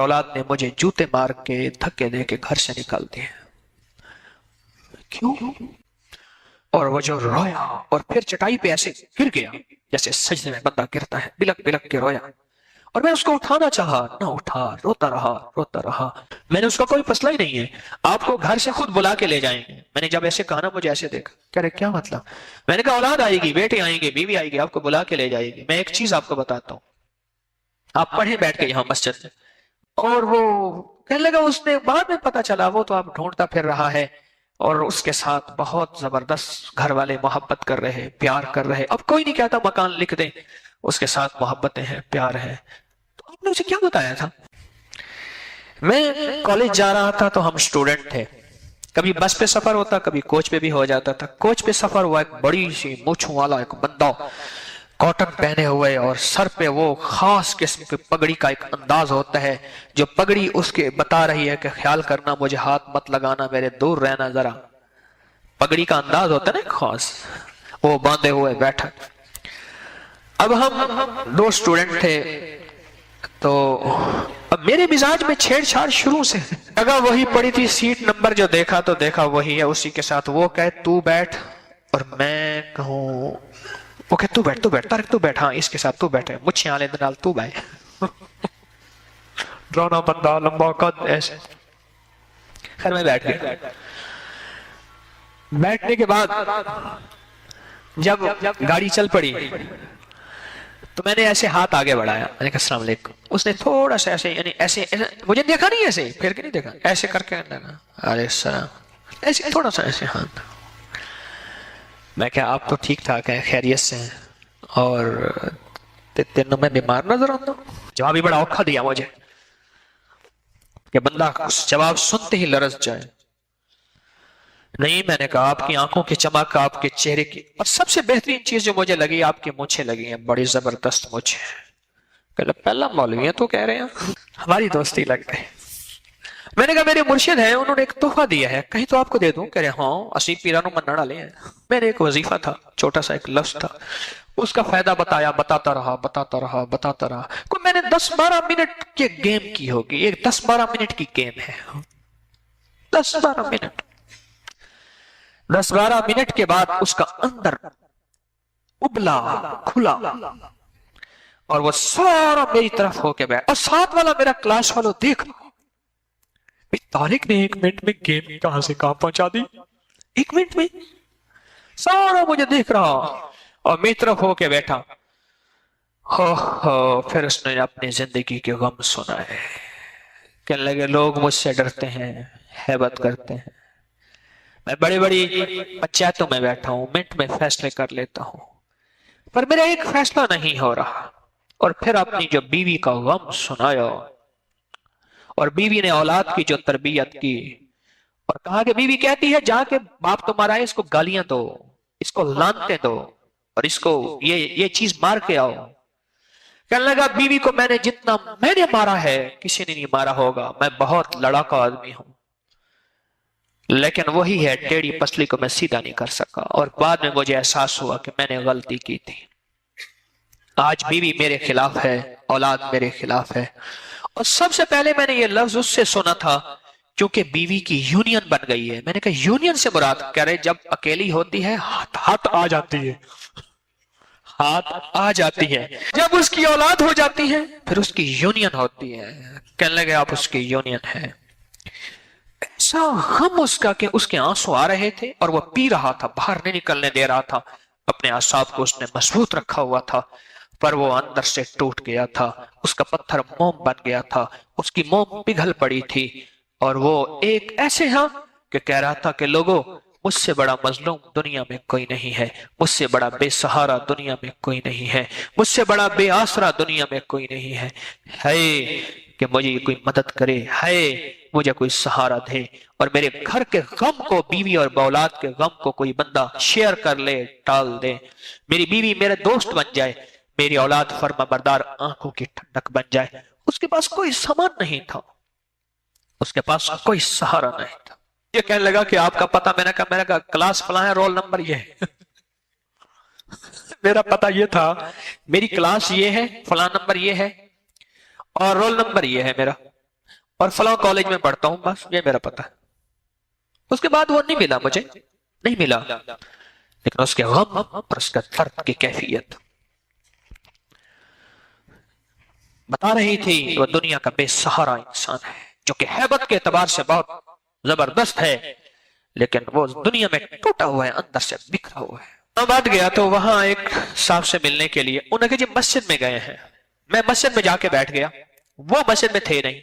औलाद ने मुझे जूते मार के धक्के दे के घर से निकाल दिए। क्यों? और वो जो रोया और फिर चटाई पे ऐसे गिर गया जैसे सजदे में बंदा गिरता है, बिलक बिलक के रोया। और मैं उसको उठाना चाहा, ना उठा, रोता रहा रोता रहा। मैंने उसका कोई मसला ही नहीं है, आपको घर से खुद बुला के ले जाएंगे। मैंने जब ऐसे कहा ना, मुझे ऐसे देखा, कह रहे क्या मतलब? मैंने कहा औलाद आएगी, बेटे आएंगे, बीवी आएगी, आपको बुला के ले जाएगी। मैं एक चीज आपको बताता हूँ, आप पढ़े बैठ के यहाँ मस्जिद में। और वो कहने लगा, उसने बाद में पता चला वो तो आप ढूंढता फिर रहा है, और उसके साथ बहुत जबरदस्त घर वाले मोहब्बत कर रहे, प्यार कर रहे। अब कोई नहीं कहता मकान लिख दे, उसके साथ मोहब्बतें हैं, प्यार है। तो आपने उसे क्या बताया था? मैं कॉलेज जा रहा था तो हम स्टूडेंट थे, कभी बस पे सफर होता, कभी कोच पे भी हो जाता था। कोच पे सफर हुआ, एक बड़ी सी मूंछों वाला एक बंदा, कॉटन पहने हुए, और सर पे वो खास किस्म की पगड़ी का एक अंदाज होता है, जो पगड़ी उसके बता रही है कि ख्याल करना, मुझे हाथ मत लगाना, मेरे दूर रहना जरा। पगड़ी का अंदाज होता है ना खास, वो बांधे हुए बैठा। अब हम दो स्टूडेंट थे, तो अब मेरे मिजाज में छेड़छाड़ शुरू से। अगर वही पड़ी थी सीट नंबर, जो देखा तो देखा वही है, उसी के साथ वो कहे तू बैठ, और मैं कहूं, वो कहे तू बैठ, तू बैठ, तारिक तू बैठ, हाँ इसके साथ तू बैठे, मुझे आले दनाल तू बैठ। ड्रोना बंदा, लंबा कद, ऐसे। खैर मैं बैठ गया। बैठने के बाद जब गाड़ी चल पड़ी तो मैंने ऐसे हाथ आगे बढ़ाया, मैंने कहा अस्सलाम वालेकुम। उसने थोड़ा सा ऐसे, यानी ऐसे, मुझे देखा नहीं, ऐसे फिर के नहीं देखा, ऐसे करके अरे सलाम, ऐसे थोड़ा सा ऐसे हाथ। मैं क्या आप तो ठीक ठाक है, खैरियत से हैं, और तेनों में बीमार नजर आता हूं? जवाब ही बड़ा औखा दिया मुझे कि बंदा जवाब सुनते ही लरस जाए। नहीं, मैंने कहा आपकी आंखों की चमक, आपके चेहरे की, और सबसे बेहतरीन चीज जो मुझे लगी, आपकी मूंछें लगी हैं, बड़ी जबरदस्त मूंछें। पहला मौलवी है तो कह रहे हैं, हमारी दोस्ती लग गई। मैंने कहा मेरे मुर्शिद हैं, उन्होंने एक तोहफा दिया है, कहीं तो आपको दे दूं? कह रहे हाँ, असी पीरानों मन्ना डाले हैं। मैंने एक वजीफा था, छोटा सा एक लफ्ज था, उसका फायदा बताया, बताता रहा बताता रहा बताता रहा। कोई मैंने 10-12 मिनट के गेम की होगी, एक 10-12 मिनट की गेम है, 10-12 मिनट। 10-12 मिनट के बाद उसका अंदर उबला खुला, और वो सारा मेरी तरफ होके बैठ, और साथ वाला मेरा क्लास वालों देख, तारिक ने 1 मिनट में गेम कहां से कहां पहुंचा दी, 1 मिनट में सारा मुझे देख रहा, और मेरी तरफ होके बैठा। हो फिर उसने अपनी जिंदगी के गम सुनाए। कहने लगे लोग मुझसे डरते हैं, हैबत करते हैं, मैं बड़ी बड़ी पंचायतों में बैठा हूं, मिनट में फैसले कर लेता हूं, पर मेरा एक फैसला नहीं हो रहा। और फिर अपनी जो बीवी का गम सुनाया, और बीवी ने औलाद की जो तरबियत की, और कहा कि बीवी कहती है जाके बाप तुम्हारा है, इसको गालियां दो, इसको लानते दो, और इसको ये चीज मार के आओ। कहने लगा बीवी को जितना मैंने मारा है किसी ने नहीं मारा होगा, मैं बहुत लड़ाका आदमी हूं, लेकिन वही है टेढ़ी पसली को मैं सीधा नहीं कर सका, और बाद में मुझे एहसास हुआ कि मैंने गलती की थी। आज बीवी मेरे खिलाफ है, औलाद मेरे खिलाफ है। और सबसे पहले मैंने ये लफ्ज उससे सुना था क्योंकि बीवी की यूनियन बन गई है। मैंने कहा यूनियन से मुराद कह रहे, जब अकेली होती है हाथ आ जाती है, हाथ आ जाती है, जब उसकी औलाद हो जाती है फिर उसकी यूनियन होती है। कहने लगे आप उसकी यूनियन है। ऐसा हम उसका कि उसके आंसू आ रहे थे और वो पी रहा था, बाहर नहीं निकलने दे रहा था, अपने आसाब को उसने मजबूत रखा हुआ था, पर वो अंदर से टूट गया था, उसका पत्थर मोम बन गया था, उसकी मोम पिघल पड़ी थी। और वो एक ऐसे हाँ कि कह रहा था कि लोगों, मुझसे बड़ा मजलूम दुनिया में कोई नहीं है, मुझसे बड़ा बेसहारा दुनिया में कोई नहीं है, मुझसे बड़ा बेआसरा दुनिया में कोई नहीं है कि मुझे कोई मदद करे, है मुझे कोई सहारा दे, और मेरे घर के गम को, बीवी और औलाद के गम को कोई बंदा शेयर कर ले, टाल दे। मेरी बीवी मेरे दोस्त बन जाए, मेरी औलाद फर्माबरदार आंखों की ठंडक बन जाए। उसके पास कोई सामान नहीं था, उसके पास कोई सहारा नहीं था। ये कहने लगा कि आपका पता, मैंने कहा क्लास फला है, रोल नंबर ये है। मेरा पता ये था, मेरी क्लास ये है, फला नंबर ये है, और रोल नंबर ये है मेरा। اور فلاں کالج میں پڑھتا ہوں، بس یہ میرا پتہ ہے۔ اس کے بعد وہ نہیں ملا، مجھے نہیں ملا، لیکن اس کے غم اور اس کا درد کی کیفیت بتا رہی تھی وہ دنیا کا بے سہارا انسان ہے جو کہ ہیبت کے اعتبار سے بہت زبردست ہے، لیکن وہ دنیا میں ٹوٹا ہوا ہے، اندر سے بکھرا ہوا ہے۔ بعد گیا تو وہاں ایک صاحب سے ملنے کے لیے، انہوں نے کہا جی مسجد میں گئے ہیں۔ میں مسجد میں جا کے بیٹھ گیا، وہ مسجد میں تھے نہیں۔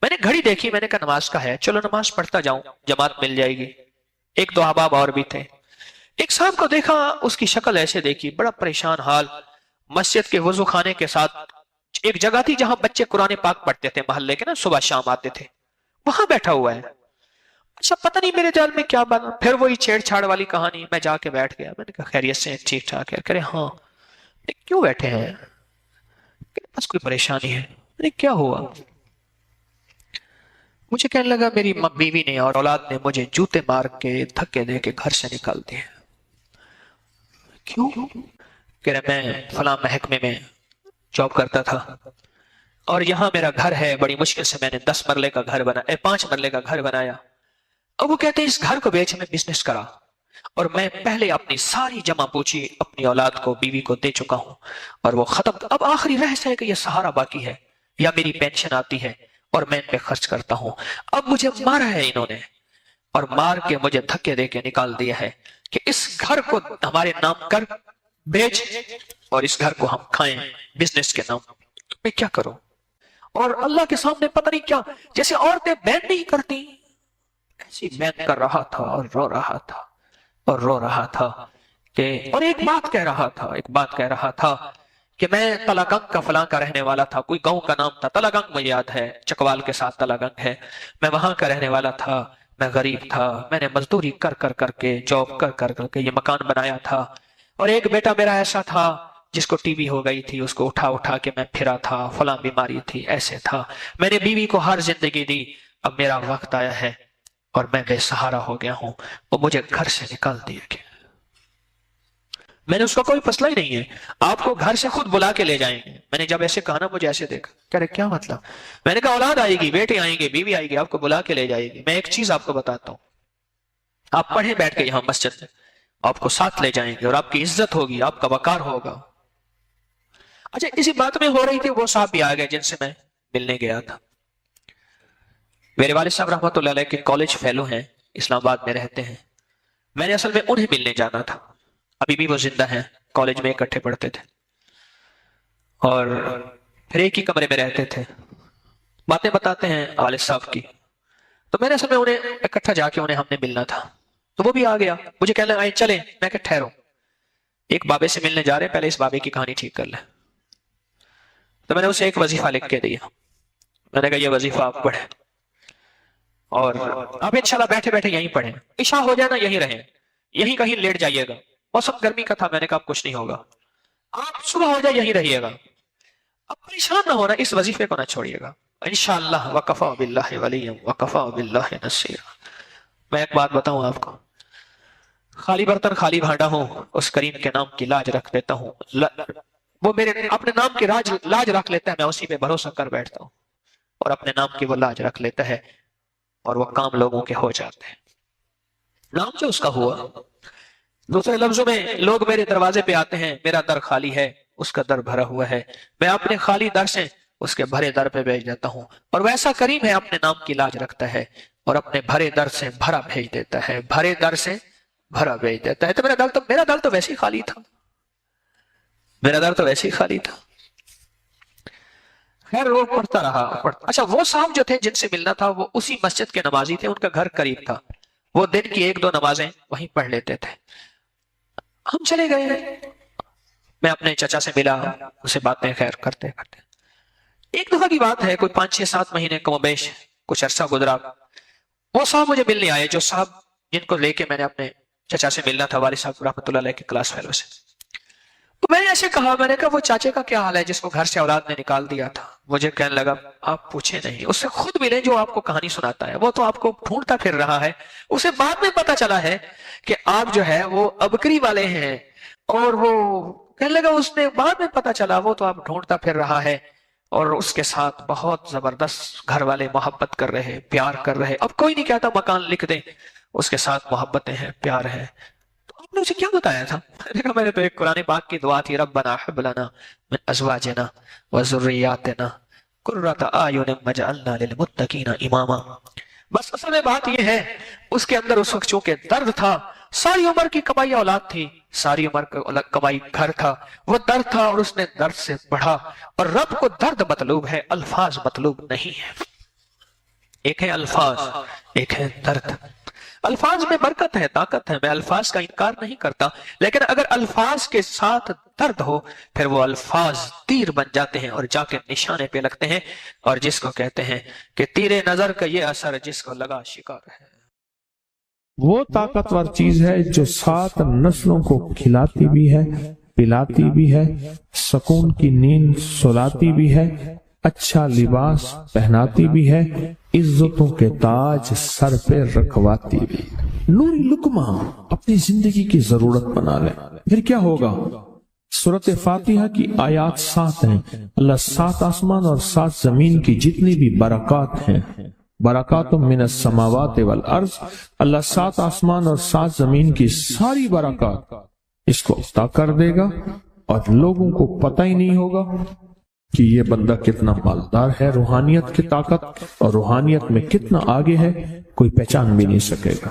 میں نے گھڑی دیکھی، میں نے کہا نماز کا ہے، چلو نماز پڑھتا جاؤں، جماعت مل جائے گی۔ ایک دو احباب اور بھی تھے۔ ایک صاحب کو دیکھا، اس کی شکل ایسے دیکھی، بڑا پریشان حال، مسجد کے وضو خانے کے ساتھ ایک جگہ تھی جہاں بچے قرآن پاک پڑھتے تھے، محلے کے نا صبح شام آتے تھے، وہاں بیٹھا ہوا ہے۔ اچھا پتہ نہیں میرے دل میں کیا بنا، پھر وہی چھیڑ چھاڑ والی کہانی، میں جا کے بیٹھ گیا۔ میں نے کہا خیریت سے ٹھیک ٹھاک ہے؟ کہہ رہے ہاں۔ کیوں بیٹھے ہیں؟ بس کوئی پریشانی ہے۔ میں نے کیا ہوا؟ مجھے کہنے لگا میری بیوی نے اور اولاد نے مجھے جوتے مار کے دھکے دے کے گھر سے نکال دیا۔ کیوں؟ کہہ رہے میں فلاں محکمے میں جاب کرتا تھا اور یہاں میرا گھر ہے، بڑی مشکل سے میں نے 10 مرلے کا گھر بنا 5 مرلے کا گھر بنایا، اور وہ کہتے ہیں اس گھر کو بیچ میں بزنس کرا، اور میں پہلے اپنی ساری جمع پوچھی اپنی اولاد کو بیوی کو دے چکا ہوں، اور وہ ختم، اب آخری رہس ہے کہ یہ سہارا باقی ہے یا میری پینشن آتی ہے اور میں ان پہ خرچ کرتا ہوں۔ اب مجھے مارا ہے انہوں نے، اور مار کے مجھے دھکے دے کے نکال دیا ہے کہ اس گھر کو ہمارے نام کر بیچ اور اس گھر کو ہم کھائیں بزنس کے نام۔ میں کیا کروں؟ اور اللہ کے سامنے پتہ نہیں کیا، جیسے عورتیں بین نہیں کرتی ایسی بین کر رہا تھا اور رو رہا تھا اور رو رہا تھا کہ، اور ایک بات کہہ رہا تھا کہ میں تلاگنگ کا فلاں کا رہنے والا تھا، کوئی گاؤں کا نام تھا تلاگنگ، مجھے یاد ہے، چکوال کے ساتھ تلاگنگ ہے، میں وہاں کا رہنے والا تھا، میں غریب تھا، میں نے مزدوری کر کر کے جاب کر کے یہ مکان بنایا تھا، اور ایک بیٹا میرا ایسا تھا جس کو ٹی بی ہو گئی تھی، اس کو اٹھا کے میں پھرا تھا، فلاں بیماری تھی، ایسے تھا، میں نے بیوی کو ہر زندگی دی، اب میرا وقت آیا ہے اور میں بے سہارا ہو گیا ہوں، وہ مجھے گھر سے نکال دیا گیا۔ میں نے اس کا کوئی مسئلہ ہی نہیں ہے، آپ کو گھر سے خود بلا کے لے جائیں گے۔ میں نے جب ایسے کہا نا، مجھے ایسے دیکھا، کہہ رہے کیا مطلب؟ میں نے کہا اولاد آئے گی، بیٹے آئیں گے، بیوی آئے گی، آپ کو بلا کے لے جائے گی۔ میں ایک چیز آپ کو بتاتا ہوں، آپ پڑھیں بیٹھ کے یہاں مسجد میں، آپ کو ساتھ لے جائیں گے اور آپ کی عزت ہوگی، آپ کا وقار ہوگا۔ اچھا اسی بات میں ہو رہی تھی، وہ صاحب بھی آ گئے جن سے میں ملنے گیا تھا۔ میرے والد صاحب رحمۃ اللہ علیہ کے کالج فیلو ہیں، اسلام آباد میں رہتے ہیں۔ میں نے اصل میں انہیں ملنے جانا تھا، ابھی بھی وہ زندہ ہیں، کالج میں اکٹھے پڑھتے تھے اور پھر ایک ہی کمرے میں رہتے تھے، باتیں بتاتے ہیں والد صاحب کی۔ تو میں نے اصل میں انہیں اکٹھا جا کے ہم نے ملنا تھا، تو وہ بھی آ گیا، مجھے کہنے لگا چلیں، میں کہ ٹھہرو، ایک بابے سے ملنے جا رہے، پہلے اس بابے کی کہانی ٹھیک کر لیں۔ تو میں نے اسے ایک وظیفہ لکھ کے دیا، میں نے کہا یہ وظیفہ آپ پڑھیں اور آپ انشاءاللہ بیٹھے بیٹھے یہیں پڑھیں، عشاء ہو جائے نا یہیں رہیں، یہیں کہیں لیٹ جائیے گا، موسم گرمی کا تھا، میں نے کہا کچھ نہیں ہوگا، آپ صبح ہو جائے یہیں رہیے گا، اب پریشان نہ ہونا، اس وظیفے کو نہ چھوڑیے گا، انشاءاللہ وکفا باللہ ولیا وکفا باللہ نصیرا۔ میں ایک بات بتاؤں آپ کو، خالی برتن خالی بھانڈا ہوں، اس کریم کے نام کی لاج رکھ دیتا ہوں، وہ میرے اپنے نام کی لاج رکھ لیتا ہے، میں اسی پہ بھروسہ کر بیٹھتا ہوں، اور اپنے نام کی وہ لاج رکھ لیتا ہے اور وہ کام لوگوں کے ہو جاتے ہیں، نام جو اس کا ہوا۔ دوسرے لفظوں میں لوگ میرے دروازے پہ آتے ہیں، میرا در خالی ہے، اس کا در بھرا ہوا ہے، میں اپنے خالی در سے اس کے بھرے در پہ بھیج دیتا ہوں، اور ویسا کریم ہے اپنے نام کی لاج رکھتا ہے اور اپنے بھرے در سے بھرا بھیج دیتا ہے، بھرے در سے بھرا بھیج دیتا ہے۔ تو میرا دل تو ویسے ہی خالی تھا، میرا در تو ویسے ہی خالی تھا۔ خیر وہ پڑھتا رہا۔ اچھا وہ صاحب جو تھے جن سے ملنا تھا، وہ اسی مسجد کے نمازی تھے، ان کا گھر قریب تھا، وہ دن کی 1-2 نمازیں وہیں پڑھ لیتے تھے۔ ہم چلے گئے، میں اپنے چچا سے ملا، اسے باتیں خیر کرتے کرتے، ایک دفعہ کی بات ہے، کوئی 5-6-7 مہینے کم و بیش کچھ عرصہ گزرا، وہ صاحب مجھے ملنے آئے، جو صاحب جن کو لے کے میں نے اپنے چچا سے ملنا تھا، والد صاحب رحمۃ اللہ علیہ کے کلاس فیلو سے۔ تو میں نے ایسے کہا، میں نے کہا وہ چاچے کا کیا حال ہے جس کو گھر سے اولاد نے نکال دیا تھا؟ مجھے کہنے لگا آپ پوچھیں نہیں، اس سے خود ملیں جو آپ کو کہانی سناتا ہے، وہ تو آپ کو ڈھونڈتا پھر رہا ہے، اسے بعد میں پتا چلا ہے کہ آپ جو ہے وہ ابکری والے ہیں، اور وہ کہنے لگا اس نے بعد میں پتا چلا وہ تو آپ ڈھونڈتا پھر رہا ہے، اور اس کے ساتھ بہت زبردست گھر والے محبت کر رہے، پیار کر رہے. اب کوئی نہیں کہتا مکان لکھ دیں، اس کے ساتھ محبتیں ہیں، پیار ہے. تو آپ نے اسے کیا بتایا تھا؟ میں نے کہا میں نے تو ایک قرآن پاک کی دعا تھی، ربنا حب لنا من ازواجنا وذریاتنا قرۃ اعین واجعلنا للمتقین اماما. بس اصل میں بات یہ ہے، اس کے اندر اس وقت چونکہ درد تھا، ساری عمر کی کمائی اولاد تھی، ساری عمر کی کمائی گھر تھا، وہ درد تھا اور اس نے درد سے پڑھا. اور رب کو درد مطلوب ہے، الفاظ مطلوب نہیں ہے. ایک ہے الفاظ، ایک ہے درد. الفاظ میں برکت ہے، طاقت ہے، میں الفاظ کا انکار نہیں کرتا، لیکن اگر الفاظ کے ساتھ درد ہو پھر وہ الفاظ تیر بن جاتے ہیں اور جا کے نشانے پہ لگتے ہیں، اور جس کو کہتے ہیں کہ تیر نظر کا یہ اثر جس کو لگا شکار ہے. وہ طاقتور چیز ہے جو 7 نسلوں کو کھلاتی بھی ہے، پلاتی بھی ہے، سکون کی نیند سلاتی بھی ہے، اچھا لباس پہناتی بھی ہے، عزتوں کے تاج سر پہ رکھواتی بھی. نوری لقمہ اپنی زندگی کی ضرورت بنا لے، پھر کیا ہوگا؟ سورۃ فاتحہ کی آیات 7 ہیں. اللہ 7 آسمان اور 7 زمین کی جتنی بھی برکات ہیں، برکات من السماوات والارض، اللہ 7 آسمان اور 7 زمین کی ساری برکات اس کو عطا کر دے گا، اور لوگوں کو پتہ ہی نہیں ہوگا کہ یہ بندہ کتنا مالدار ہے. روحانیت کی طاقت اور روحانیت میں کتنا آگے ہے، کوئی پہچان بھی نہیں سکے گا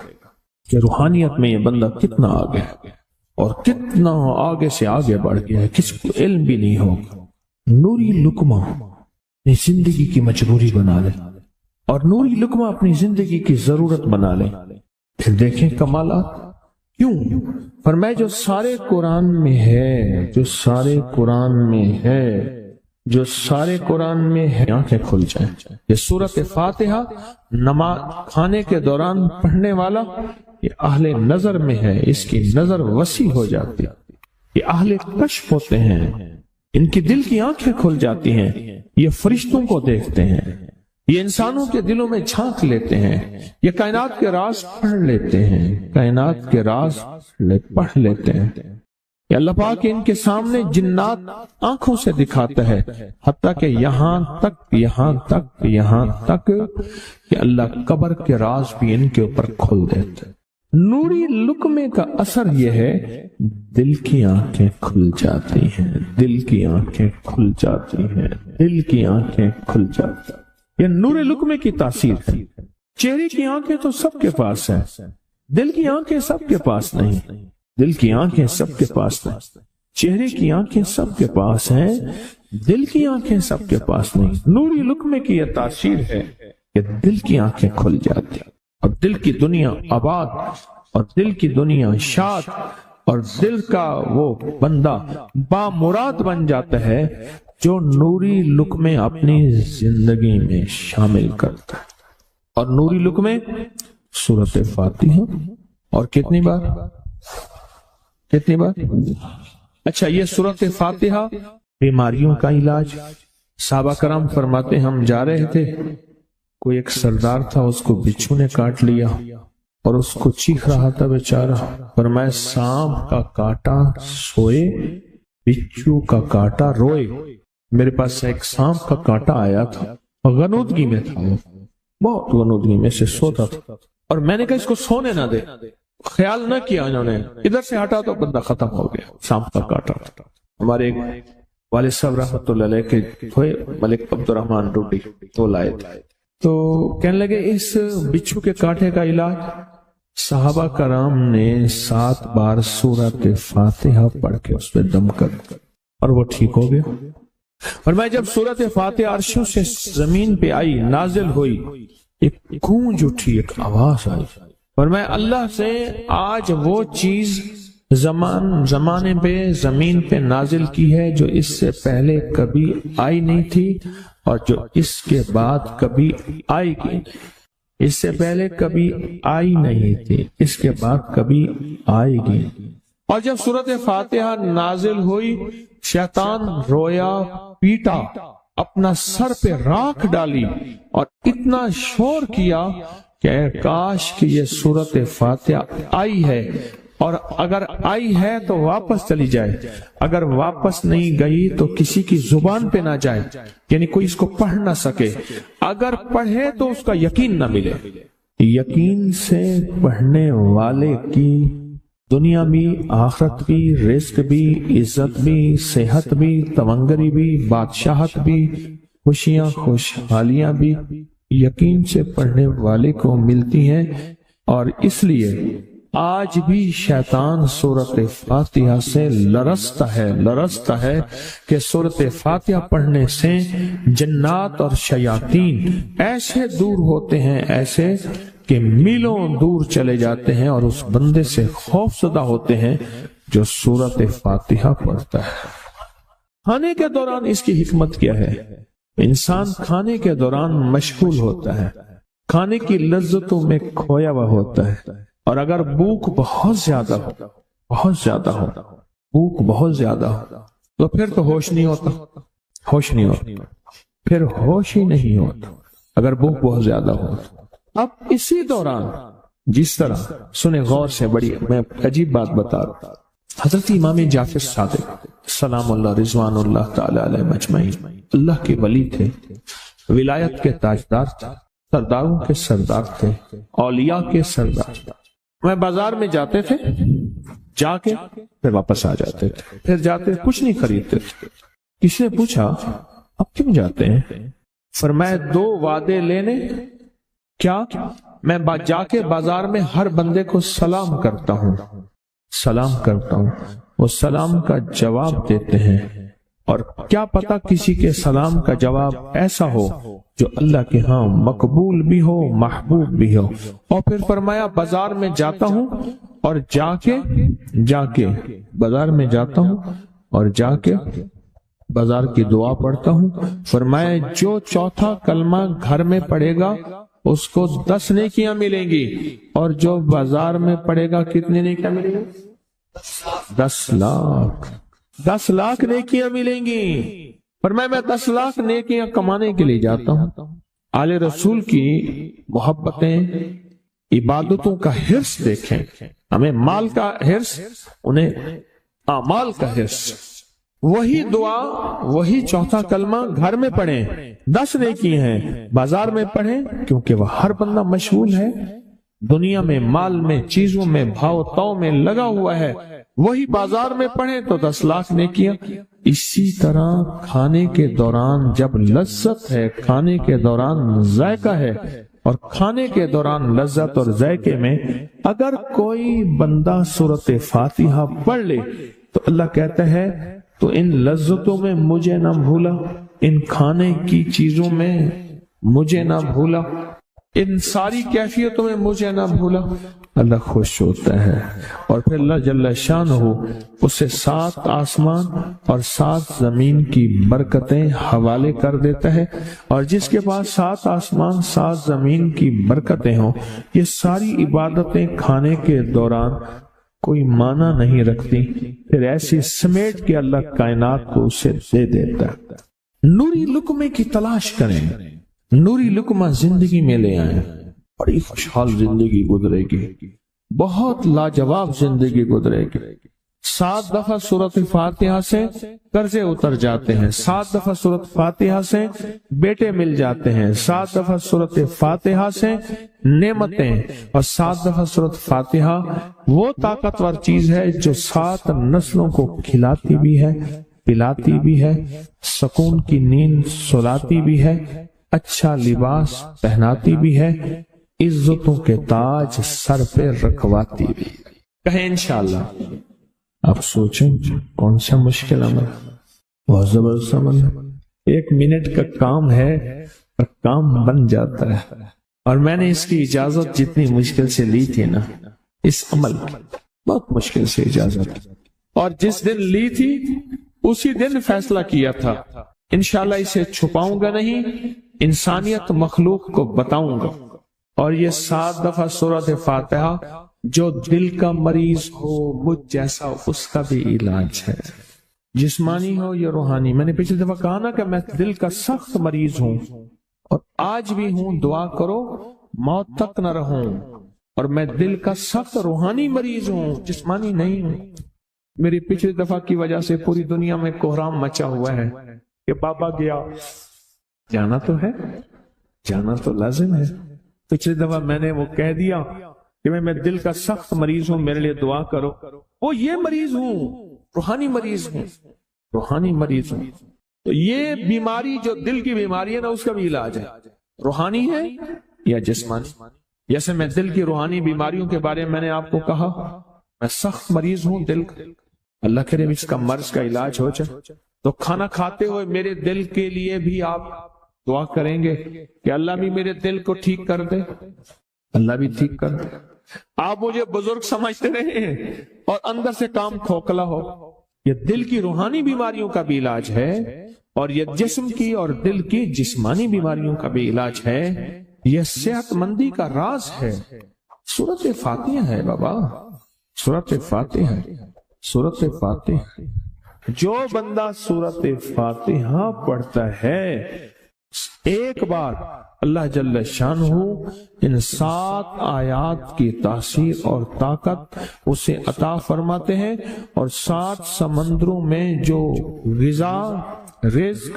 کہ روحانیت میں یہ بندہ کتنا آگے ہے اور کتنا آگے سے آگے بڑھ گیا ہے، کسی کو علم بھی نہیں ہوگا. نوری لقمہ اپنی زندگی کی مجبوری بنا لے اور نوری لقمہ اپنی زندگی کی ضرورت بنا لے، پھر دیکھیں کمالات. کیوں؟ فرمائے جو سارے قرآن میں ہے، جو سارے قرآن میں ہے، جو سارے قرآن میں ہے، آنکھیں کھل جائیں. یہ سورۃ فاتحہ نماز کھانے کے دوران پڑھنے والا یہ اہل نظر میں ہے، اس کی نظر وسیع ہو جاتی ہے. یہ اہل کشف ہوتے ہیں، ان کی دل کی آنکھیں کھل جاتی ہیں، یہ فرشتوں کو دیکھتے ہیں، یہ انسانوں کے دلوں میں جھانک لیتے ہیں، یہ کائنات کے راز پڑھ لیتے ہیں، کائنات کے راز پڑھ لیتے ہیں. یہ اللہ پاک ان کے سامنے جنات آنکھوں سے دکھاتا ہے، حتیٰ کہ یہاں تک کہ اللہ قبر کے راز بھی ان کے اوپر کھول دیتا ہے. نوری لقمے کا اثر یہ ہے، دل کی آنکھیں کھل جاتی ہیں، دل کی آنکھیں کھل جاتی ہیں، دل کی آنکھیں کھل جاتی ہیں. یہ نور لقمے کی تاثیر ہے. چہرے کی آنکھیں تو سب کے پاس ہیں، دل کی آنکھیں سب کے پاس نہیں. دل کی آنکھیں سب کے پاس نہیں، چہرے کی آنکھیں سب کے پاس ہیں، دل کی آنکھیں سب کے پاس نہیں. نوری لقمے کی یہ تاثیر ہے کہ دل کی آنکھیں کھل جاتی ہیں اور دل کی دنیا آباد اور دل کی دنیا شاد اور دل کا وہ بندہ بامراد بن جاتا ہے جو نوری لقمے اپنی زندگی میں شامل کرتا ہے. اور نوری لقمے سورۃ فاتحہ اور کتنی بار؟ اچھا، یہ سورۃ فاتحہ بیماریوں کا علاج. صحابہ کرام فرماتے ہم جا رہے تھے، کوئی ایک سردار تھا، اس کو بچھو نے کاٹ لیا اور اس کو چیخ رہا تھا بیچارہ. فرمایا سانپ کا کاٹا سوئے، بچھو کا کاٹا روئے. میرے پاس ایک سانپ کا کاٹا آیا تھا، غنودگی میں تھا، بہت غنودگی میں سے سوتا تھا، اور میں نے کہا اس کو سونے نہ دے. خیال نہ کیا انہوں نے، ادھر سے ہٹا تو بندہ ختم ہو گیا، سانپ کا کاٹا. ہمارے ایک والد صاحب رحمۃ اللہ علیہ کے تھے ملک عبد الرحمن ڈوڈی، تو لائے تو کہنے لگے اس بچھو کے کاٹے کا علاج صحابہ کرام نے 7 بار سورۃ فاتحہ پڑھ کے اس پہ دم کر اور وہ ٹھیک ہو گیا. فرمایا جب سورۃ فاتحہ عرشوں سے زمین پہ آئی، نازل ہوئی، ایک گونج اٹھی، ایک آواز آئی. فرمایا اللہ سے آج وہ چیز زمانے پہ زمین پہ نازل کی ہے جو اس سے پہلے کبھی آئی نہیں تھی اور جو اس کے بعد کبھی آئے گی. اس سے پہلے کبھی آئی نہیں تھی، اس کے بعد کبھی آئے گی. اور جب سورۃ فاتحہ نازل ہوئی، شیطان رویا، پیٹا، اپنا سر پہ راکھ ڈالی اور اتنا شور کیا کہ کاش کہ یہ سورۃ فاتحہ آئی ہے اور اگر آئی ہے تو واپس چلی جائے، اگر واپس نہیں گئی تو کسی کی زبان پہ نہ جائے، یعنی کوئی اس کو پڑھ نہ سکے، اگر پڑھے تو اس کا یقین نہ ملے۔ یقین سے پڑھنے والے کی دنیا بھی، آخرت بھی، رزق بھی، عزت بھی، صحت بھی، تمنگری بھی، بادشاہت بھی، خوشیاں خوشحالیاں بھی یقین سے پڑھنے والے کو ملتی ہیں۔ اور اس لیے آج بھی شیطان سورۃ فاتحہ سے لرزتا ہے کہ سورۃ فاتحہ پڑھنے سے جنات اور شیاطین ایسے دور ہوتے ہیں، ایسے کہ میلوں دور چلے جاتے ہیں، اور اس بندے سے خوف زدہ ہوتے ہیں جو سورۃ فاتحہ پڑھتا ہے۔ کھانے کے دوران اس کی حکمت کیا ہے؟ انسان کھانے کے دوران مشغول ہوتا ہے، کھانے کی لذتوں میں کھویا ہوا ہوتا ہے، اور اگر بھوک بہت زیادہ ہو بھوک بہت زیادہ ہو تو پھر تو ہوش نہیں ہوتا، پھر ہوش ہی نہیں ہوتا اگر بھوک بہت زیادہ ہو۔ اب اسی دوران جس طرح سنیں غور سے، بڑی میں عجیب بات بتا رہا ہوں، حضرت امام جعفر صادق سلام اللہ رضوان اللہ تعالی علیہ مجمعین اللہ کے ولی تھے، ولایت کے تاجدار تھے، سرداروں کے سردار تھے، اولیاء کے سردار تھے۔ میں بازار میں جاتے تھے، جا کے پھر واپس آ جاتے تھے، پھر جاتے کچھ نہیں خریدتے تھے۔ کسی نے پوچھا اب کیوں جاتے ہیں؟ فرمایا 2 وعدے لینے، کیا میں جا کے بازار میں ہر بندے کو سلام کرتا ہوں، وہ سلام کا جواب دیتے ہیں، اور کیا پتا کسی کے سلام کا جواب ایسا ہو جو اللہ کے ہاں مقبول بھی ہو، محبوب بھی ہو۔ اور پھر فرمایا بازار میں جاتا ہوں اور جا کے بازار میں جاتا ہوں اور جا کے بازار کی دعا پڑھتا ہوں۔ فرمایا جو چوتھا کلمہ گھر میں پڑھے گا اس کو 10 نیکیاں ملیں گی، اور جو بازار میں پڑھے گا کتنی نیکیاں ملیں گی؟ 10 لاکھ نیکیاں ملیں گی۔ فرمایا میں 10 لاکھ نیکیاں کمانے کے لیے جاتا ہوں۔ آل رسول کی محبتیں، عبادتوں کا حرص دیکھیں، ہمیں مال کا حرص، انہیں اعمال کا حرص۔ وہی دعا، وہی چوتھا کلمہ گھر میں پڑھیں، 10 نیکی ہیں، بازار میں پڑھیں کیونکہ وہ ہر بندہ مشغول ہے، دنیا میں، مال میں، چیزوں میں، بھاؤ تاؤ میں لگا ہوا ہے، وہی بازار میں پڑھیں تو 10 لاکھ نیکیاں۔ اسی طرح کھانے کے دوران جب لذت ہے، کھانے کے دوران ذائقہ ہے، اور کھانے کے دوران لذت اور ذائقے میں اگر کوئی بندہ سورۃ فاتحہ پڑھ لے تو اللہ کہتا ہے تو ان لذتوں میں مجھے نہ بھولا، ان کھانے کی چیزوں میں مجھے نہ بھولا، ان ساری کیفیتوں میں مجھے نہ بھولا۔ اللہ خوش ہوتا ہے، اور پھر اللہ جل شانہ اسے 7 آسمان اور 7 زمین کی برکتیں حوالے کر دیتا ہے، اور جس کے پاس 7 آسمان 7 زمین کی برکتیں ہوں، یہ ساری عبادتیں کھانے کے دوران کوئی معنی نہیں رکھتی، پھر ایسی سمیٹ کے اللہ کائنات کو اسے دے دیتا ہے۔ نوری لقمے کی تلاش کریں، نوری لقمہ زندگی میں لے آئیں، بڑی خوشحال زندگی گزرے گی، بہت لاجواب زندگی گزرے گی۔ 7 دفعہ سورۃ فاتحہ سے قرضے اتر جاتے ہیں، 7 دفعہ سورۃ فاتحہ سے بیٹے مل جاتے ہیں، 7 دفعہ سورۃ فاتحہ سے نعمتیں، اور 7 دفعہ سورۃ فاتحہ وہ طاقتور چیز ہے جو 7 نسلوں کو کھلاتی بھی ہے، پلاتی بھی ہے، سکون کی نیند سلاتی بھی ہے، اچھا لباس پہناتی بھی ہے، عزتوں کے تاج سر پہ رکھواتی بھی۔ کہیں انشاءاللہ۔ آپ سوچیں کون سا مشکل عمل، بہت زبردست عمل ہے، 1 منٹ کا کام ہے اور کام بن جاتا ہے۔ اور میں نے اس کی اجازت جتنی مشکل سے لی تھی نا، اس عمل کی بہت مشکل سے اجازت، اور جس دن لی تھی اسی دن فیصلہ کیا تھا انشاءاللہ اسے چھپاؤں گا نہیں، انسانیت مخلوق کو بتاؤں گا۔ اور یہ 7 دفعہ سورۃ فاتحہ جو دل کا مریض ہو مجھ جیسا اس کا بھی علاج ہے، جسمانی ہو یا روحانی۔ میں نے پچھلی دفعہ کہا نا کہ میں دل کا سخت مریض ہوں اور آج بھی ہوں، دعا کرو موت تک نہ رہوں، और मैं दिल का सख्त रूहानी मरीज हूं, जिस्मानी नहीं हूं। मेरी पिछली दफा की वजह से पूरी दुनिया में कोहराम मचा हुआ है कि बाबा गया, जाना तो है, जाना तो लाजिम है। पिछली दफा मैंने वो कह दिया कि मैं दिल का सख्त मरीज हूं, मेरे लिए दुआ करो। वो ये मरीज हूं, रूहानी मरीज हूं, रूहानी मरीज हूं। तो ये बीमारी जो दिल की बीमारी है ना, उसका भी इलाज है, रूहानी है या जिस्मानी। जैसे मैं दिल की रूहानी बीमारियों के बारे में मैंने आपको कहा, मैं सख्त मरीज हूं दिल का, अल्लाह करे इसका मर्ज का इलाज हो जाए। तो खाना खाते हुए मेरे दिल के लिए भी आप दुआ करेंगे कि अल्लाह भी मेरे दिल को ठीक कर दे, अल्लाह भी ठीक कर दे। आप मुझे बुजुर्ग समझते रहे और अंदर से काम खोखला हो। ये दिल की रूहानी बीमारियों का भी इलाज है और ये जिस्म की और दिल की जिस्मानी बीमारियों का भी इलाज है। यह सेहतमंदी का राज है। सूरत फातिहा है बाबा, सूरत फातिहा, सूरत फातिहा। जो बंदा सूरत फातिहा पढ़ता है, एक बार अल्लाह जल्ल शानहू इन 7 आयात की तासीर और ताकत उसे अता फरमाते हैं और 7 समंदरों में जो गिज़ा, रिज़्क,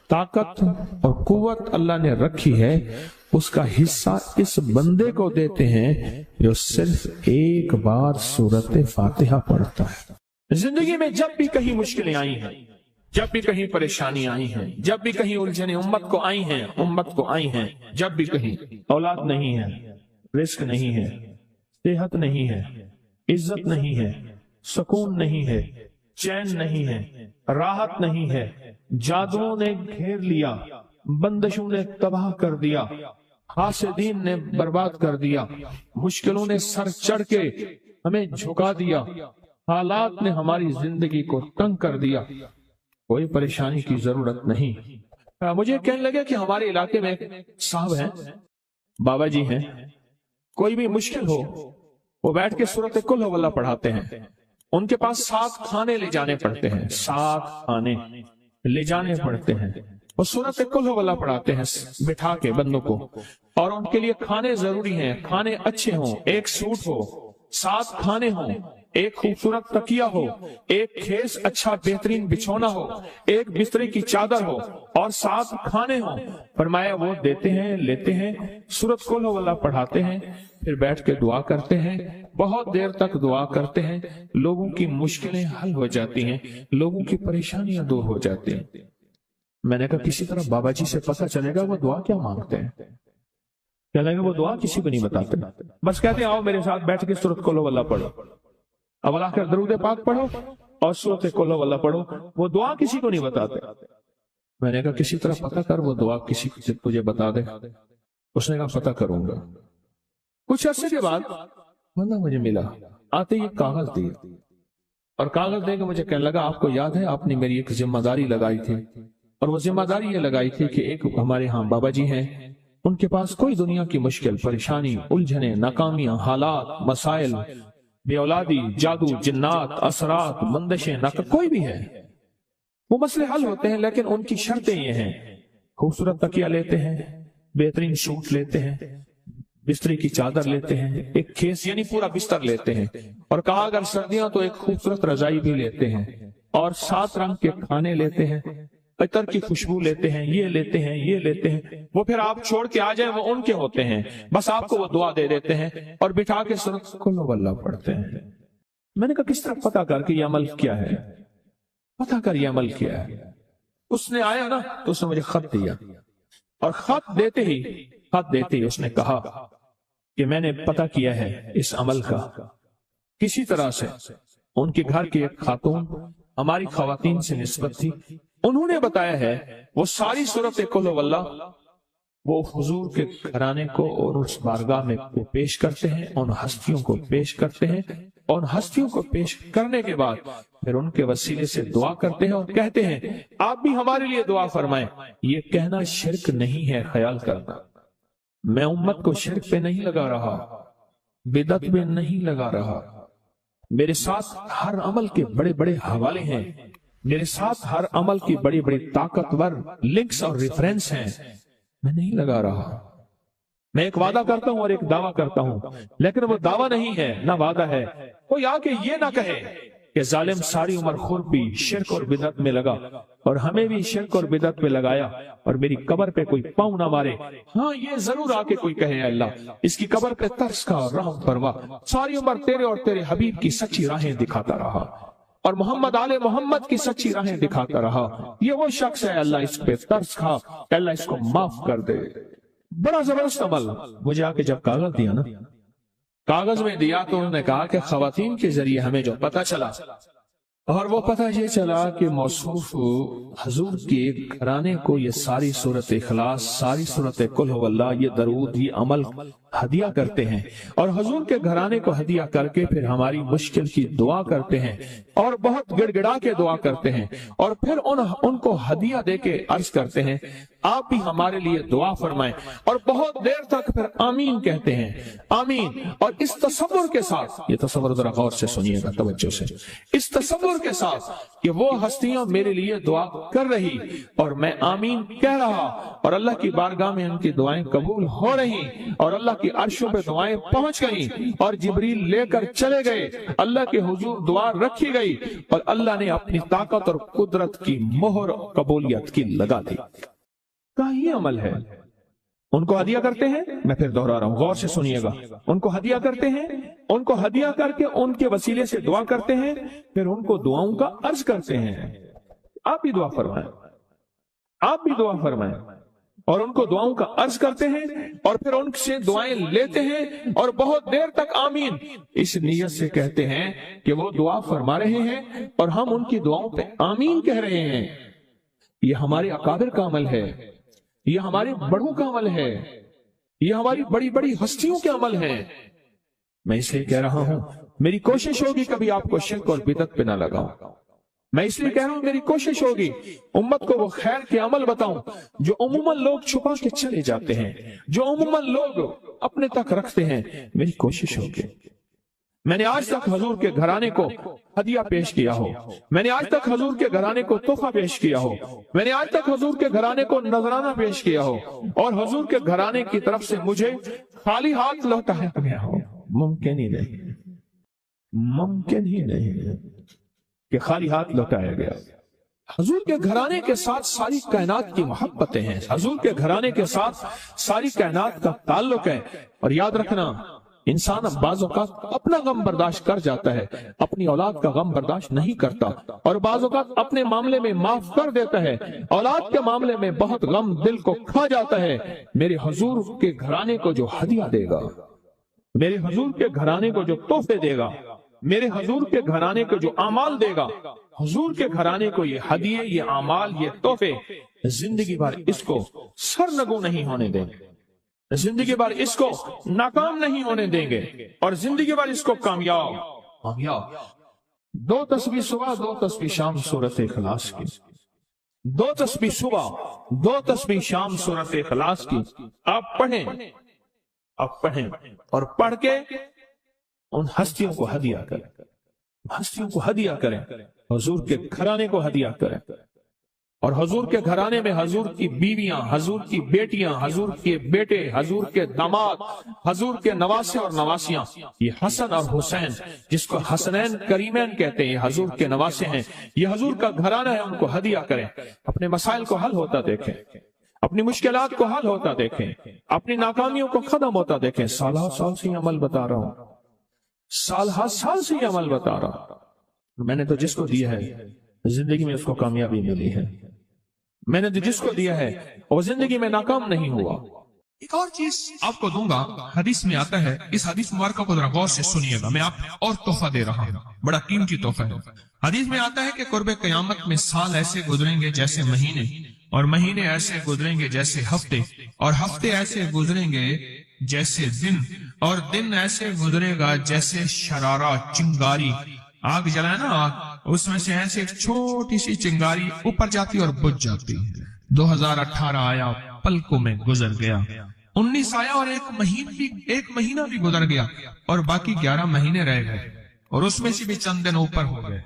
ताकत और कुव्वत अल्लाह ने रखी है, उसका हिस्सा इस बंदे को देते हैं जो सिर्फ एक बार सूरत फातिहा पढ़ता है। जिंदगी में जब भी कहीं मुश्किलें आई हैं, जब भी कहीं परेशानी आई है, जब भी कहीं उलझने उम्मत को आई हैं, उम्मत को आई हैं, जब भी कहीं औलाद नहीं है, रिस्क नहीं है, सेहत नहीं है, इज्जत नहीं है, सुकून नहीं है, चैन नहीं है, राहत नहीं है, जादुओं ने घेर लिया, बंदिशों ने तबाह कर दिया, हासिदीन ने बर्बाद कर दिया, मुश्किलों ने सर चढ़ के हमें झुका दिया, हालात ने हमारी जिंदगी को तंग कर दिया। कोई परेशानी की जरूरत नहीं। मुझे कहने लगे कि हमारे इलाके में साहब हैं, बाबा जी हैं, कोई भी मुश्किल हो वो बैठ के सूरत कुल हुवल्लाह पढ़ाते हैं। उनके पास 7 खाने ले जाने पड़ते हैं, 7 खाने ले जाने पड़ते हैं। वो सूरत कुल हुवल्लाह पढ़ाते हैं बिठा के बंदों को, और उनके लिए खाने जरूरी हैं। खाने अच्छे हों, एक सूट हो, 7 खाने हों, एक खूबसूरत तकिया हो, एक खेस अच्छा बेहतरीन बिछौना हो, एक बिस्तरे की चादर हो और 7 खाने हो। फरमाया वो देते हैं, लेते हैं, सूरत कुल हुवल्लाह पढ़ाते हैं, फिर बैठ के दुआ करते हैं, बहुत देर तक दुआ करते हैं। लोगों की मुश्किलें हल हो जाती हैं, लोगों की परेशानियां दूर हो जाती हैं। मैंने कहा किसी तरह बाबा जी से पता चलेगा वो दुआ क्या मांगते हैं। क्या लगे वो दुआ किसी को नहीं बताते, बस कहते हैं आओ मेरे साथ बैठ के सूरत कुल हुवल्लाह पढ़ो, अब आखिर दरूद पाक पढ़ो और सूरत कुल हुवल्लाह पढ़ो। वो दुआ किसी को नहीं बताते। मैंने कहा किसी तरह पता कर वो दुआ किसी को तुझे बता दे। उसने कहा पता करूंगा। कुछ अर्से के बाद बंदा मुझे मिला, आते ही कागज दिया और कागज देकर मुझे कहने लगा आपको याद है आपने मेरी एक जिम्मेदारी लगाई थी, और वो जिम्मेदारी ये लगाई थी कि एक हमारे यहाँ बाबा जी हैं, उनके पास कोई दुनिया की मुश्किल, परेशानी, उलझने, नाकामियां, हालात, मसाइल, बेऔलादी, जादू, जिन्नात, असरात, बंदिशें, नाक कोई भी है, वो मसले हल होते हैं। लेकिन उनकी शर्तें ये हैं, खूबसूरत तकिया लेते हैं, बेहतरीन सूट लेते हैं, बिस्तरे की चादर लेते हैं, एक खेस यानी पूरा बिस्तर लेते हैं, और कहा अगर सर्दियां तो एक खूबसूरत रजाई भी लेते हैं, और 7 रंग के खाने लेते हैं, अतर की खुशबू लेते हैं, ये लेते हैं, ये लेते हैं। वो फिर आप छोड़ के आ जाए वो उनके होते हैं, बस आपको वो दुआ दे देते हैं और बिठा के सूरत कुल हुवल्लाह पढ़ते हैं। मैंने कहा किस तरह पता कर कि ये अमल क्या है, पता कर ये अमल क्या है। उसने आया ना तो उसने मुझे खत दिया, और खत देते ही उसने कहा कि मैंने पता किया है इस अमल का। किसी तरह से उनके घर की एक खातून हमारी खवातीन से निस्बत थी, उन्होंने बताया है वो सारी सूरत कुल हुवल्लाह वो हुजूर के घराने को और उस बारगाह में को पेश करते हैं, उन हस्तियों को पेश करते हैं, और हस्तियों को पेश करने के बाद फिर उनके वसीले से दुआ करते हैं और कहते हैं आप भी हमारे लिए दुआ फरमाएं। ये कहना शिरक नहीं है, ख्याल करना। मैं उम्मत को शिरक पे नहीं लगा रहा, बिदअत में नहीं लगा रहा। मेरे साथ हर अमल के बड़े बड़े हवाले हैं, मेरे साथ हर अमल की बड़ी बड़ी ताकतवर लिंक्स और रेफरेंस हैं। मैं नहीं लगा रहा, मैं एक वादा करता हूं और एक दावा करता हूं, लेकिन वो दावा नहीं है ना वादा है। कोई आके ये ना कहे कि जालिम सारी उम्र खुरपी शिर्क और बिदअत में लगा और हमें भी शिर्क और बिदअत में लगाया और मेरी कब्र पे कोई पाँव ना मारे। हाँ, ये जरूर आके कोई कहे अल्लाह इसकी कब्र पे तरस का और रहम फरमा, सारी उम्र तेरे और तेरे हबीब की सच्ची राहें दिखाता रहा और मोहम्मद आले मोहम्मद की सच्ची राहें दिखाता रहा। ये वो शख्स है, अल्लाह इस पे तरस खा, अल्लाह इसको माफ कर दे। बड़ा जबरदस्त अमल। मुझे आके जब कागज दिया ना, कागज में दिया तो उन्होंने कहा कि खवातीन के जरिए हमें जो पता चला, और वो पता ये चला कि मौसूफ हजूर के घराने को ये सारी सूरत इखलास, सारी सूरत कुल हुवल्लाह, ये दरूद, ये अमल हदिया करते हैं और हजूर के घराने को हदिया करके फिर हमारी मुश्किल की दुआ करते हैं और बहुत गिड़गिड़ा के दुआ करते हैं और फिर उनको हदिया दे के अर्ज करते हैं आप भी हमारे लिए दुआ फरमाएं, और बहुत देर तक फिर आमीन कहते हैं, आमीन। और इस तसव्वुर के साथ, ये तसव्वुर जरा गौर से सुनिएगा तवज्जो से, इस तसव्वुर के साथ कि वो हस्तियां मेरे लिए दुआ कर रही और मैं आमीन कह रहा और अल्लाह की बारगाह में उनकी दुआएं कबूल हो रही और अल्लाह की अर्शों पे दुआएं पहुंच गई और जिब्रील लेकर चले गए, अल्लाह के हुजूर दुआ रखी गई और अल्लाह ने अपनी ताकत और कुदरत की मोहर कबूलियत की लगा दी। का ये अमल है। उनको हदिया करते हैं, मैं फिर दोहरा रहा हूं, गौर से सुनिएगा, उनको हदिया करते हैं, उनको हदिया करके उनके वसीले से दुआ करते हैं, फिर उनको दुआओं का अर्ज करते हैं आप भी दुआ फरमाएं, आप भी दुआ फरमाएं, और उनको दुआओं का अर्ज करते हैं और फिर उनसे दुआएं लेते हैं और बहुत देर तक आमीन इस नीयत से कहते हैं कि वो दुआ फरमा रहे हैं और हम उनकी दुआओं पे आमीन कह रहे हैं। ये हमारे अकाबिर का अमल है, ये हमारे बड़ों का अमल है, ये हमारी बड़ी बड़ी हस्तियों के अमल है। मैं इसलिए कह रहा हूं, मेरी कोशिश होगी कभी आपको शिर्क और बिदअत पे ना लगाऊं। मैं इसलिए कह रहा हूं, मेरी कोशिश होगी उम्मत को वो खैर के अमल बताऊं जो उम्मन लोग छुपा के चले जाते हैं, जो उम्मन लोग अपने तक रखते हैं। मेरी कोशिश होगी, मैंने आज तक हजूर के घराने को हदिया पेश किया हो, मैंने आज तक हजूर के घराने को तोहफा पेश किया हो, मैंने आज तक हजूर के घराने को नजराना पेश किया हो और हजूर के घराने की तरफ से मुझे खाली हाथ लौटाया गया हो। मुमकिन ही नहीं, मुमकिन ही नहीं कि खाली हाथ लौटाया गया। हजूर के घराने के साथ सारी कायनात की मोहब्बतें हैं, हजूर के घराने के साथ सारी कायनात का ताल्लुक है। और याद रखना, इंसान बाज़ औक़ात अपना गम बर्दाश्त कर जाता है, अपनी औलाद का गम बर्दाश्त नहीं करता, और बाज़ औक़ात अपने मामले में माफ कर देता है, औलाद के मामले में बहुत गम दिल को खा जाता है। मेरे हजूर के घराने को जो हदिया देगा, मेरे हजूर के घराने को जो तोहफे देगा, मेरे हजूर के घराने को जो अमाल देगा, हजूर के घराने को ये हदिये, ये अमाल, ये तोहफे जिंदगी भर इसको सरनगू नहीं होने देंगे, जिंदगी भर इसको नाकाम नहीं होने देंगे और जिंदगी भर इसको कामयाब। 2 तस्बीह सुबह, 2 तस्बीह शाम सूरत इखलास की, 2 तस्बीह सुबह, 2 तस्बीह शाम सूरत इखलास की आप पढ़ें, आप पढ़ें और पढ़ के उन हस्तियों को हदिया करें, हस्तियों को हदिया करें, हजूर के घराने को हदिया करें। और हजूर के घराने में हजूर की बीवियां, हजूर की बेटियां, हजूर के बेटे, हजूर के दामाद, हजूर के नवासे और नवासियां, ये हसन और हुसैन जिसको हसनैन करीमैन कहते हैं, हजूर के नवासे हैं, ये हजूर का घराना है, उनको हदिया करें। अपने मसाइल को हल होता देखें, अपनी मुश्किलात को हल होता देखें, अपनी नाकामियों को खत्म होता देखें। साल से अमल बता रहा हूं, साल से अमल बता रहा। मैंने तो जिसको दिया है जिंदगी में उसको कामयाबी मिली है, मैंने तो जिसको दिया है वो जिंदगी में नाकाम नहीं हुआ। एक और चीज आपको दूंगा, हदीस में आता है, इस हदीस मुबारक को जरा गौर से सुनिएगा, मैं आप और तोहफा दे रहा हूँ, बड़ा कीमती तोहफा है। हदीस में आता है कि कुर्बे क़यामत में साल ऐसे गुजरेंगे जैसे महीने, और महीने ऐसे गुजरेंगे जैसे हफ्ते, और हफ्ते ऐसे गुजरेंगे जैसे दिन, और दिन ऐसे गुजरेगा जैसे शरारा, चिंगारी। आग जलाए ना आग, उसमें से ऐसे एक छोटी सी चिंगारी ऊपर जाती और बुझ जाती है। 2018 आया, पलकों में गुजर गया। 19 आया और एक महीना भी गुजर गया और बाकी 11 महीने रह गए, और उसमें से भी चंद दिन ऊपर हो गए।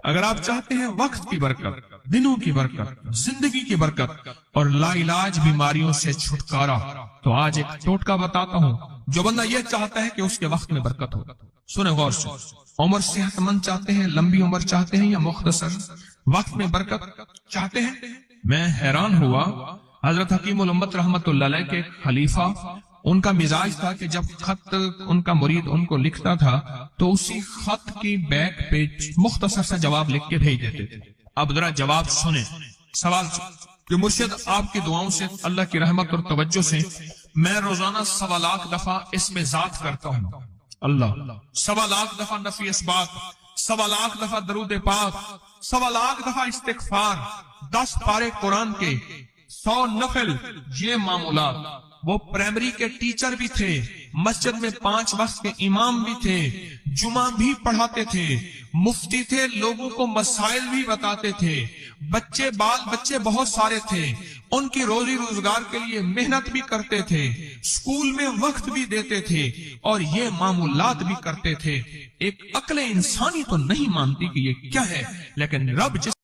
अगर आप चाहते हैं वक्त की बरकत, दिनों की बरकत, जिंदगी की बरकत और लाइलाज बीमारियों से छुटकारा, تو آج ایک ٹوٹکا بتاتا ہوں جو بندہ یہ چاہتا ہے کہ اس کے وقت میں برکت ہو. سنیں غور سے. عمر صحت مند چاہتے ہیں, لمبی عمر چاہتے ہیں, یا مختصر وقت میں برکت چاہتے ہیں؟ میں حیران ہوا, حضرت حکیم الامت رحمت اللہ علیہ کے خلیفہ, ان کا مزاج تھا کہ جب خط ان کا مرید ان کو لکھتا تھا تو اسی خط کی بیک پہ مختصر سا جواب لکھ کے بھیج دیتے تھے. اب ذرا جواب سنیں. سوال کہ مرشد آپ کی دعاؤں سے, اللہ کی رحمت اور توجہ سے میں روزانہ 1.25 لاکھ دفعہ اس میں ذات کرتا ہوں. اللہ 1.25 لاکھ دفعہ نفی اثبات, 1.25 لاکھ دفعہ درود پاک, 1.25 لاکھ دفعہ استغفار, 10 پارے قرآن کے, 100 نفل. یہ معمولات. وہ پرائمری کے ٹیچر بھی تھے, مسجد میں 5 وقت کے امام بھی تھے, جمعہ بھی پڑھاتے تھے, مفتی تھے, لوگوں کو مسائل بھی بتاتے تھے, بال بچے بہت سارے تھے, ان کی روزی روزگار کے لیے محنت بھی کرتے تھے, اسکول میں وقت بھی دیتے تھے, اور یہ معمولات بھی کرتے تھے. ایک عقل انسانی تو نہیں مانتی کہ یہ کیا ہے, لیکن رب جس